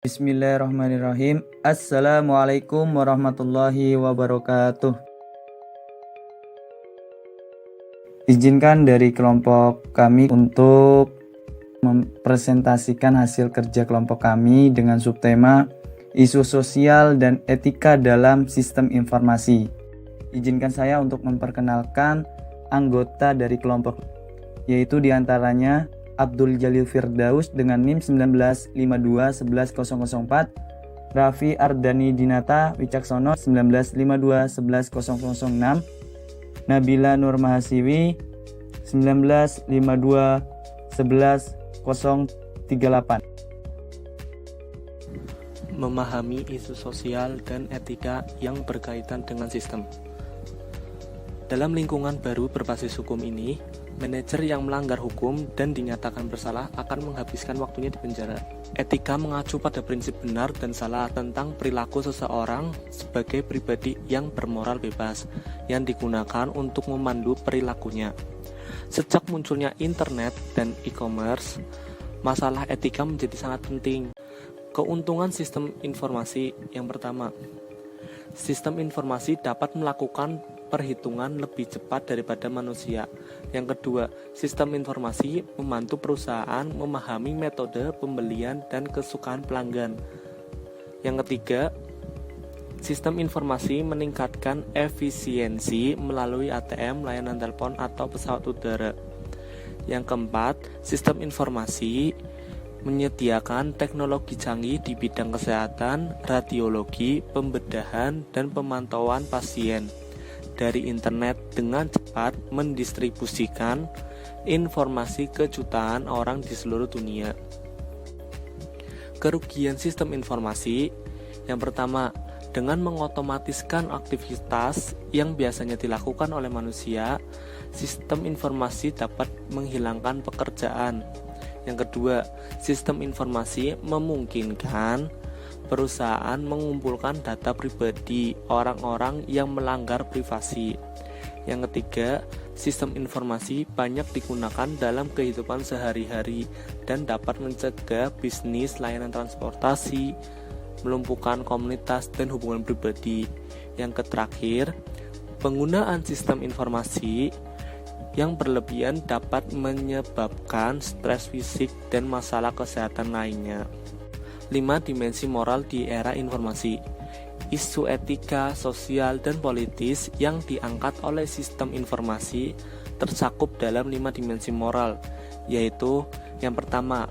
Bismillahirrahmanirrahim. Assalamualaikum warahmatullahi wabarakatuh. Izinkan dari kelompok kami untuk mempresentasikan hasil kerja kelompok kami dengan subtema isu sosial dan etika dalam sistem informasi. Izinkan saya untuk memperkenalkan anggota dari kelompok, yaitu diantaranya Abdul Jalil Firdaus dengan NIM 1952-11004, Raffi Ardhani Dinata Wicaksono 1952-11006, Nabila Nur Mahasiwi 1952-11038. Memahami isu sosial dan etika yang berkaitan dengan sistem. Dalam lingkungan baru berbasis hukum ini, manajer yang melanggar hukum dan dinyatakan bersalah akan menghabiskan waktunya di penjara. Etika mengacu pada prinsip benar dan salah tentang perilaku seseorang sebagai pribadi yang bermoral bebas, yang digunakan untuk memandu perilakunya. Sejak munculnya internet dan e-commerce, masalah etika menjadi sangat penting. Keuntungan sistem informasi yang pertama, sistem informasi dapat melakukan perhitungan lebih cepat daripada manusia. Yang kedua, sistem informasi membantu perusahaan memahami metode pembelian dan kesukaan pelanggan. Yang ketiga, sistem informasi meningkatkan efisiensi melalui ATM, layanan telepon, atau pesawat udara. Yang keempat, sistem informasi menyediakan teknologi canggih di bidang kesehatan, radiologi, pembedahan, dan pemantauan pasien dari internet dengan cepat mendistribusikan informasi ke jutaan orang di seluruh dunia. Kerugian sistem informasi yang pertama, dengan mengotomatiskan aktivitas yang biasanya dilakukan oleh manusia, sistem informasi dapat menghilangkan pekerjaan. Yang kedua, sistem informasi memungkinkan perusahaan mengumpulkan data pribadi orang-orang yang melanggar privasi. Yang ketiga, sistem informasi banyak digunakan dalam kehidupan sehari-hari dan dapat mencegah bisnis layanan transportasi, melumpuhkan komunitas dan hubungan pribadi. Yang terakhir, penggunaan sistem informasi yang berlebihan dapat menyebabkan stres fisik dan masalah kesehatan lainnya. 5 dimensi moral di era informasi. Isu etika, sosial, dan politis yang diangkat oleh sistem informasi tercakup dalam 5 dimensi moral, yaitu yang pertama,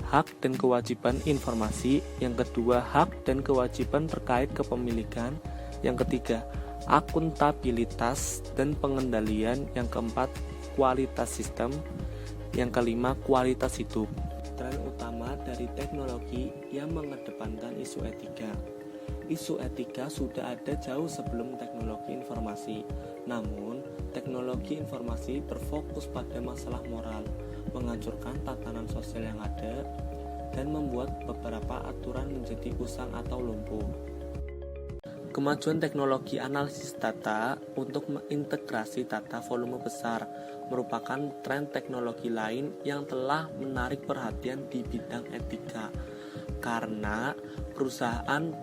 hak dan kewajiban informasi. Yang kedua, hak dan kewajiban terkait kepemilikan. Yang ketiga, akuntabilitas dan pengendalian. Yang keempat, kualitas sistem. Yang kelima, kualitas hidup. Tren utama dari teknologi yang mengedepankan isu etika. Isu etika sudah ada jauh sebelum teknologi informasi. Namun, teknologi informasi berfokus pada masalah moral, menghancurkan tatanan sosial yang ada, dan membuat beberapa aturan menjadi usang atau lumpuh. Kemajuan teknologi analisis data untuk mengintegrasi data volume besar merupakan tren teknologi lain yang telah menarik perhatian di bidang etika, karena perusahaan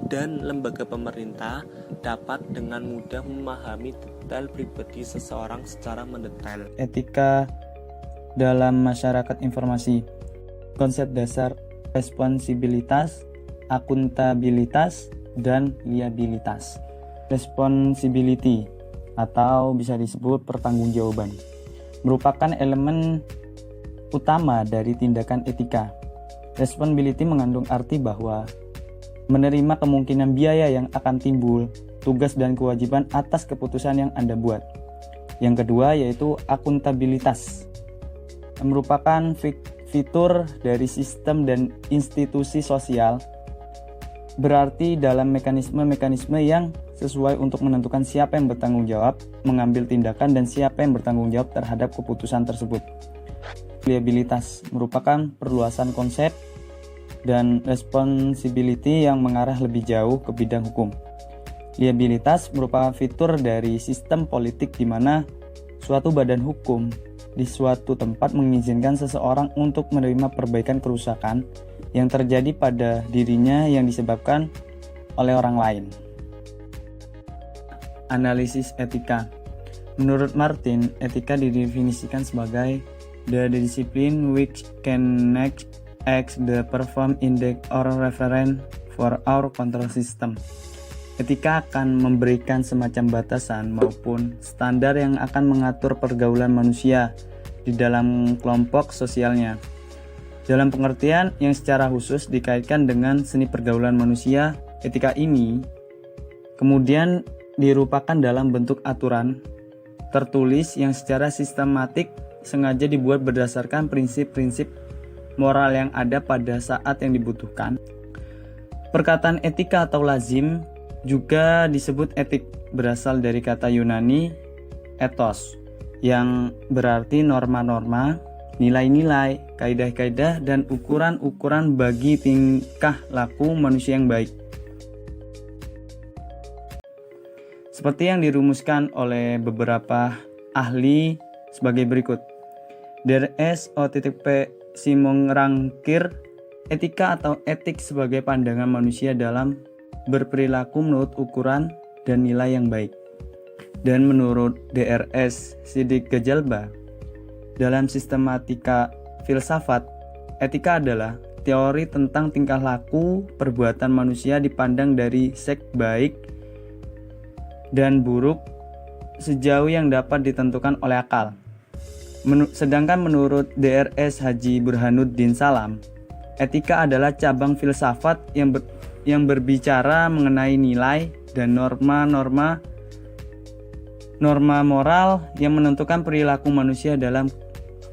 dan lembaga pemerintah dapat dengan mudah memahami detail pribadi seseorang secara mendetail. Etika dalam masyarakat informasi. Konsep dasar responsibilitas, akuntabilitas, dan liabilitas. Responsibility atau bisa disebut pertanggungjawaban merupakan elemen utama dari tindakan etika. Responsibility mengandung arti bahwa menerima kemungkinan biaya yang akan timbul, tugas dan kewajiban atas keputusan yang Anda buat. Yang kedua yaitu akuntabilitas, merupakan fitur dari sistem dan institusi sosial, berarti dalam mekanisme-mekanisme yang sesuai untuk menentukan siapa yang bertanggung jawab mengambil tindakan dan siapa yang bertanggung jawab terhadap keputusan tersebut. Liabilitas merupakan perluasan konsep dan responsibility yang mengarah lebih jauh ke bidang hukum. Liabilitas merupakan fitur dari sistem politik di mana suatu badan hukum di suatu tempat mengizinkan seseorang untuk menerima perbaikan kerusakan yang terjadi pada dirinya yang disebabkan oleh orang lain. Analisis etika. Menurut Martin, etika didefinisikan sebagai the discipline which can act the perform index or reference for our control system. Etika akan memberikan semacam batasan maupun standar yang akan mengatur pergaulan manusia di dalam kelompok sosialnya. Dalam pengertian yang secara khusus dikaitkan dengan seni pergaulan manusia, etika ini kemudian dirupakan dalam bentuk aturan tertulis yang secara sistematik sengaja dibuat berdasarkan prinsip-prinsip moral yang ada pada saat yang dibutuhkan. Perkataan etika atau lazim juga disebut etik, berasal dari kata Yunani ethos yang berarti norma-norma, nilai-nilai, kaidah-kaidah, dan ukuran-ukuran bagi tingkah laku manusia yang baik. Seperti yang dirumuskan oleh beberapa ahli sebagai berikut. Der S.O.P. Simon Rankir, etika atau etik sebagai pandangan manusia dalam berperilaku menurut ukuran dan nilai yang baik. Dan menurut Drs. Siddiq Gajalba, dalam sistematika filsafat, etika adalah teori tentang tingkah laku perbuatan manusia dipandang dari segi baik dan buruk sejauh yang dapat ditentukan oleh akal. Sedangkan menurut Drs. Haji Burhanuddin Salam, etika adalah cabang filsafat yang berbicara mengenai nilai dan norma moral yang menentukan perilaku manusia dalam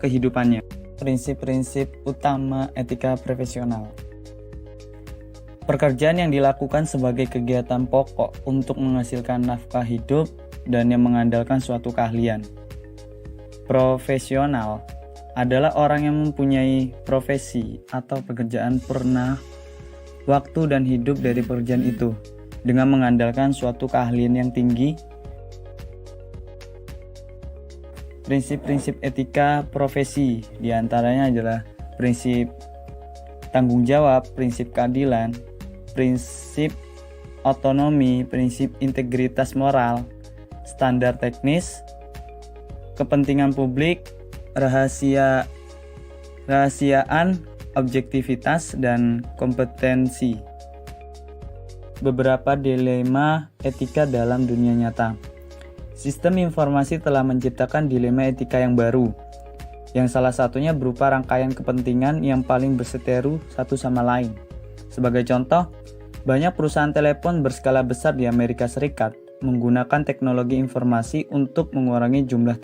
kehidupannya. Prinsip-prinsip utama etika profesional. Pekerjaan yang dilakukan sebagai kegiatan pokok untuk menghasilkan nafkah hidup dan yang mengandalkan suatu keahlian. Profesional adalah orang yang mempunyai profesi atau pekerjaan pernah waktu dan hidup dari pekerjaan itu dengan mengandalkan suatu keahlian yang tinggi. Prinsip-prinsip etika profesi diantaranya adalah prinsip tanggung jawab, prinsip keadilan, prinsip otonomi, prinsip integritas moral, standar teknis, kepentingan publik, rahasiaan, objektivitas, dan kompetensi. Beberapa dilema etika dalam dunia nyata. Sistem informasi telah menciptakan dilema etika yang baru, yang salah satunya berupa rangkaian kepentingan yang paling berseteru satu sama lain. Sebagai contoh, banyak perusahaan telepon berskala besar di Amerika Serikat menggunakan teknologi informasi untuk mengurangi jumlah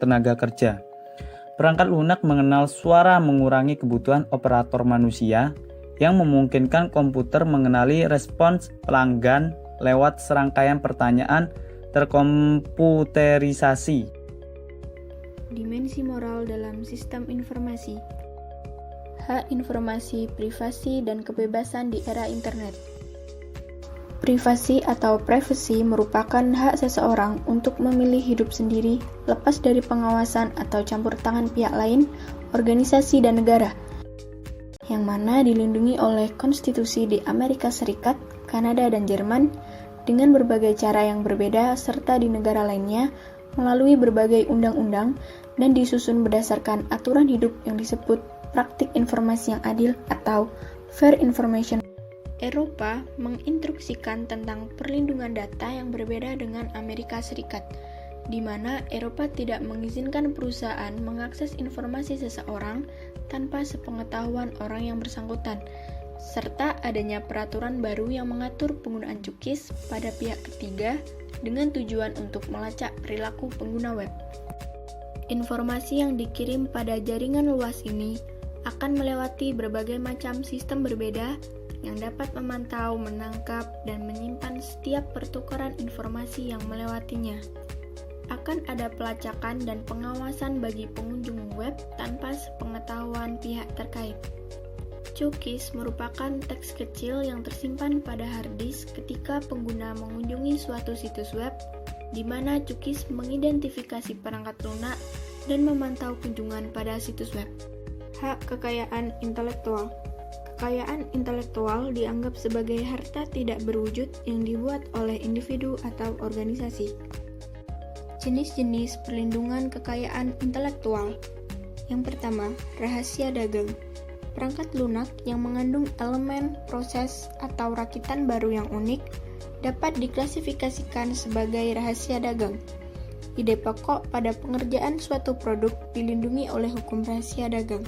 tenaga kerja. Perangkat lunak mengenal suara mengurangi kebutuhan operator manusia yang memungkinkan komputer mengenali respons pelanggan lewat serangkaian pertanyaan terkomputerisasi. Dimensi moral dalam sistem informasi. Hak informasi, privasi, dan kebebasan di era internet. Privasi atau privacy merupakan hak seseorang untuk memilih hidup sendiri, lepas dari pengawasan atau campur tangan pihak lain, organisasi, dan negara, yang mana dilindungi oleh konstitusi di Amerika Serikat, Kanada, dan Jerman, dengan berbagai cara yang berbeda serta di negara lainnya, melalui berbagai undang-undang, dan disusun berdasarkan aturan hidup yang disebut praktik informasi yang adil atau fair information. Eropa menginstruksikan tentang perlindungan data yang berbeda dengan Amerika Serikat, di mana Eropa tidak mengizinkan perusahaan mengakses informasi seseorang tanpa sepengetahuan orang yang bersangkutan, serta adanya peraturan baru yang mengatur penggunaan cookies pada pihak ketiga dengan tujuan untuk melacak perilaku pengguna web. Informasi yang dikirim pada jaringan luas ini akan melewati berbagai macam sistem berbeda yang dapat memantau, menangkap, dan menyimpan setiap pertukaran informasi yang melewatinya. Akan ada pelacakan dan pengawasan bagi pengunjung web tanpa sepengetahuan pihak terkait. Cookies merupakan teks kecil yang tersimpan pada hard disk ketika pengguna mengunjungi suatu situs web, di mana cookies mengidentifikasi perangkat lunak dan memantau kunjungan pada situs web. Hak kekayaan intelektual. kekayaan intelektual dianggap sebagai harta tidak berwujud yang dibuat oleh individu atau organisasi. Jenis-jenis perlindungan kekayaan intelektual. Yang pertama, rahasia dagang. Perangkat lunak yang mengandung elemen, proses, atau rakitan baru yang unik dapat diklasifikasikan sebagai rahasia dagang. Ide pokok pada pengerjaan suatu produk dilindungi oleh hukum rahasia dagang.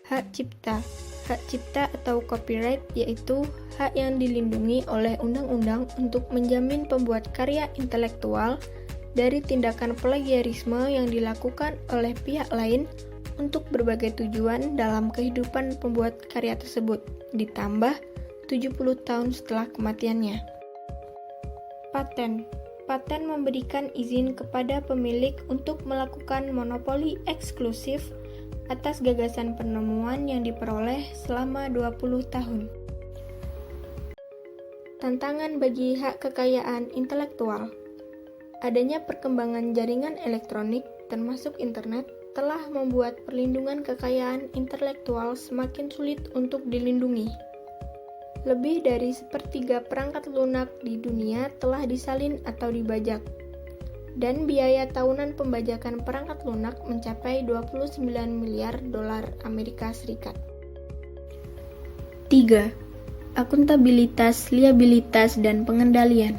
Hak cipta. Hak cipta atau copyright yaitu hak yang dilindungi oleh undang-undang untuk menjamin pembuat karya intelektual dari tindakan plagiarisme yang dilakukan oleh pihak lain untuk berbagai tujuan dalam kehidupan pembuat karya tersebut, ditambah 70 tahun setelah kematiannya. Paten. Paten memberikan izin kepada pemilik untuk melakukan monopoli eksklusif atas gagasan penemuan yang diperoleh selama 20 tahun. Tantangan bagi hak kekayaan intelektual. Adanya perkembangan jaringan elektronik, termasuk internet, telah membuat perlindungan kekayaan intelektual semakin sulit untuk dilindungi. Lebih dari sepertiga perangkat lunak di dunia telah disalin atau dibajak, dan biaya tahunan pembajakan perangkat lunak mencapai 29 miliar dolar Amerika Serikat. 3. Akuntabilitas, liabilitas, dan pengendalian.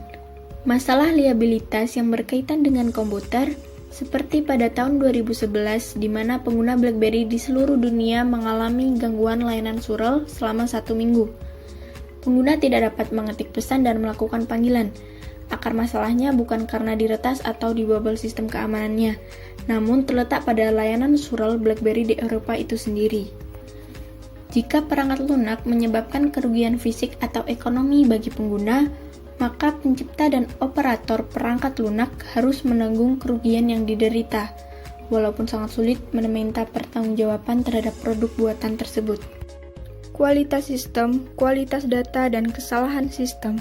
Masalah liabilitas yang berkaitan dengan komputer, seperti pada tahun 2011 di mana pengguna BlackBerry di seluruh dunia mengalami gangguan layanan surel selama 1 minggu. Pengguna tidak dapat mengetik pesan dan melakukan panggilan. Akar masalahnya bukan karena diretas atau dibobol sistem keamanannya, namun terletak pada layanan surel BlackBerry di Eropa itu sendiri. Jika perangkat lunak menyebabkan kerugian fisik atau ekonomi bagi pengguna, maka pencipta dan operator perangkat lunak harus menanggung kerugian yang diderita, walaupun sangat sulit meminta pertanggungjawaban terhadap produk buatan tersebut. Kualitas sistem, kualitas data, dan kesalahan sistem.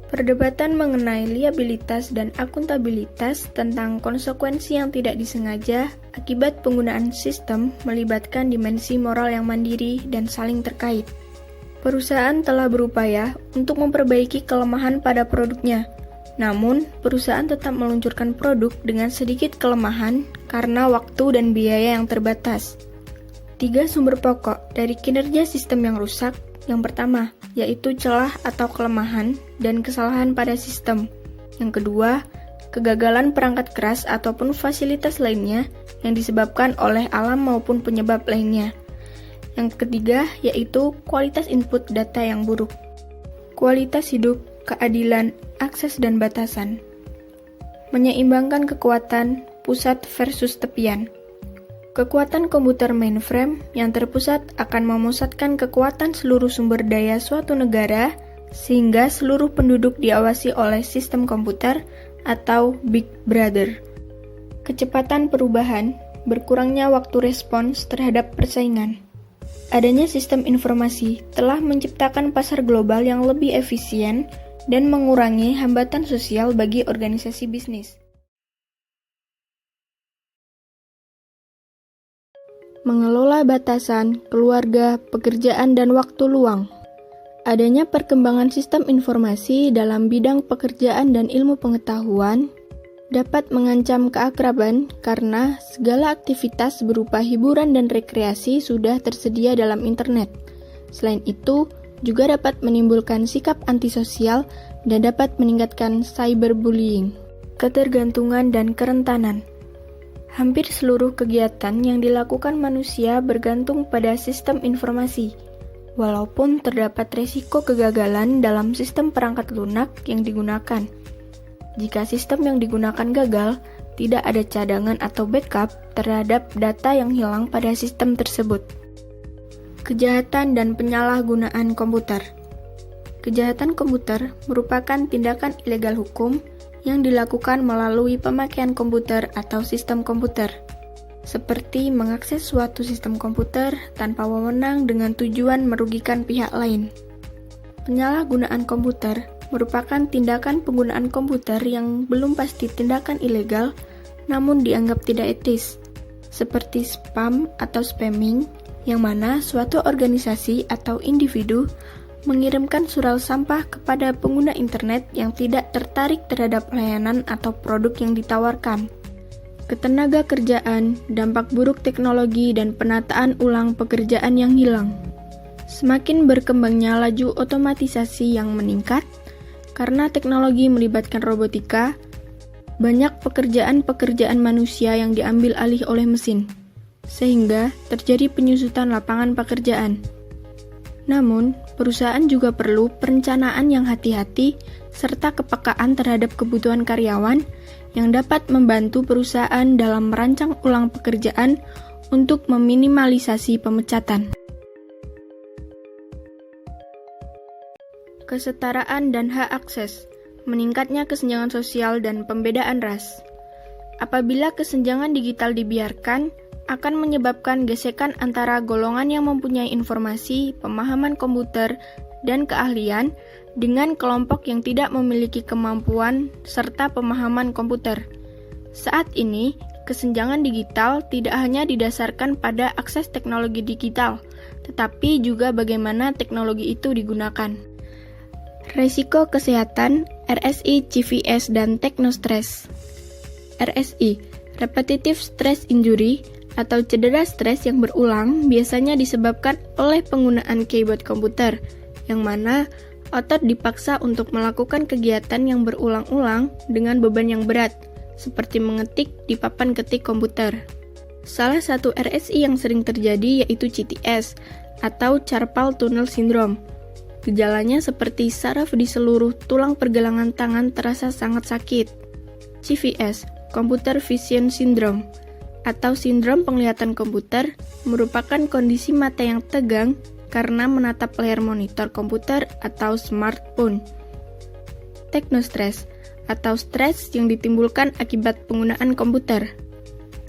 Perdebatan mengenai liabilitas dan akuntabilitas tentang konsekuensi yang tidak disengaja akibat penggunaan sistem melibatkan dimensi moral yang mandiri dan saling terkait. Perusahaan telah berupaya untuk memperbaiki kelemahan pada produknya, namun perusahaan tetap meluncurkan produk dengan sedikit kelemahan karena waktu dan biaya yang terbatas. 3 sumber pokok dari kinerja sistem yang rusak. Yang pertama, yaitu celah atau kelemahan dan kesalahan pada sistem. Yang kedua, kegagalan perangkat keras ataupun fasilitas lainnya yang disebabkan oleh alam maupun penyebab lainnya. Yang ketiga, yaitu kualitas input data yang buruk. Kualitas hidup, keadilan, akses dan batasan. Menyeimbangkan kekuatan pusat versus tepian. Kekuatan komputer mainframe yang terpusat akan memusatkan kekuatan seluruh sumber daya suatu negara sehingga seluruh penduduk diawasi oleh sistem komputer atau Big Brother. Kecepatan perubahan, berkurangnya waktu respons terhadap persaingan. Adanya sistem informasi telah menciptakan pasar global yang lebih efisien dan mengurangi hambatan sosial bagi organisasi bisnis. Mengelola batasan, keluarga, pekerjaan, dan waktu luang. Adanya perkembangan sistem informasi dalam bidang pekerjaan dan ilmu pengetahuan dapat mengancam keakraban karena segala aktivitas berupa hiburan dan rekreasi sudah tersedia dalam internet. Selain itu, juga dapat menimbulkan sikap antisosial dan dapat meningkatkan cyberbullying, ketergantungan, dan kerentanan. Hampir seluruh kegiatan yang dilakukan manusia bergantung pada sistem informasi, walaupun terdapat resiko kegagalan dalam sistem perangkat lunak yang digunakan. Jika sistem yang digunakan gagal, tidak ada cadangan atau backup terhadap data yang hilang pada sistem tersebut. Kejahatan dan penyalahgunaan komputer. Kejahatan komputer merupakan tindakan ilegal hukum yang dilakukan melalui pemakaian komputer atau sistem komputer, seperti mengakses suatu sistem komputer tanpa wewenang dengan tujuan merugikan pihak lain. Penyalahgunaan komputer merupakan tindakan penggunaan komputer yang belum pasti tindakan ilegal, namun dianggap tidak etis, seperti spam atau spamming yang mana suatu organisasi atau individu mengirimkan surau sampah kepada pengguna internet yang tidak tertarik terhadap layanan atau produk yang ditawarkan. Ketenaga kerjaan, dampak buruk teknologi, dan penataan ulang pekerjaan yang hilang. Semakin berkembangnya laju otomatisasi yang meningkat, karena teknologi melibatkan robotika, banyak pekerjaan-pekerjaan manusia yang diambil alih oleh mesin, sehingga terjadi penyusutan lapangan pekerjaan. Namun, perusahaan juga perlu perencanaan yang hati-hati serta kepekaan terhadap kebutuhan karyawan yang dapat membantu perusahaan dalam merancang ulang pekerjaan untuk meminimalisasi pemecatan. Kesetaraan dan hak akses, meningkatnya kesenjangan sosial dan pembedaan ras. Apabila kesenjangan digital dibiarkan, akan menyebabkan gesekan antara golongan yang mempunyai informasi, pemahaman komputer, dan keahlian dengan kelompok yang tidak memiliki kemampuan serta pemahaman komputer. Saat ini, kesenjangan digital tidak hanya didasarkan pada akses teknologi digital, tetapi juga bagaimana teknologi itu digunakan. Resiko kesehatan, RSI, CVS, dan teknostress. RSI, repetitive stress injury, atau cedera stres yang berulang biasanya disebabkan oleh penggunaan keyboard komputer, yang mana otot dipaksa untuk melakukan kegiatan yang berulang-ulang dengan beban yang berat, seperti mengetik di papan ketik komputer. Salah satu RSI yang sering terjadi yaitu CTS, atau Carpal Tunnel Syndrome. Gejalanya seperti saraf di seluruh tulang pergelangan tangan terasa sangat sakit. CVS, Computer Vision Syndrome, atau sindrom penglihatan komputer, merupakan kondisi mata yang tegang karena menatap layar monitor komputer atau smartphone. Teknostress, atau stres yang ditimbulkan akibat penggunaan komputer.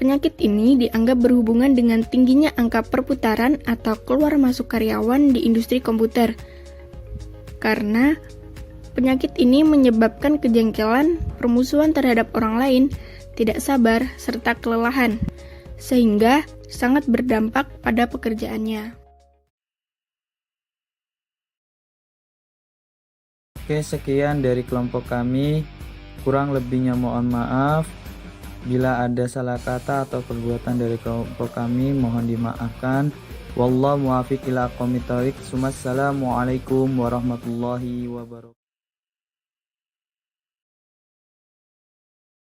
Penyakit ini dianggap berhubungan dengan tingginya angka perputaran atau keluar masuk karyawan di industri komputer. Karena penyakit ini menyebabkan kejengkelan, permusuhan terhadap orang lain, tidak sabar, serta kelelahan, sehingga sangat berdampak pada pekerjaannya. Oke, sekian dari kelompok kami. Kurang lebihnya mohon maaf. Bila ada salah kata atau perbuatan dari kelompok kami, mohon dimaafkan. Wallahu muwaffiq ila aqwamit thoriq. Wassalamualaikum warahmatullahi wabarakatuh.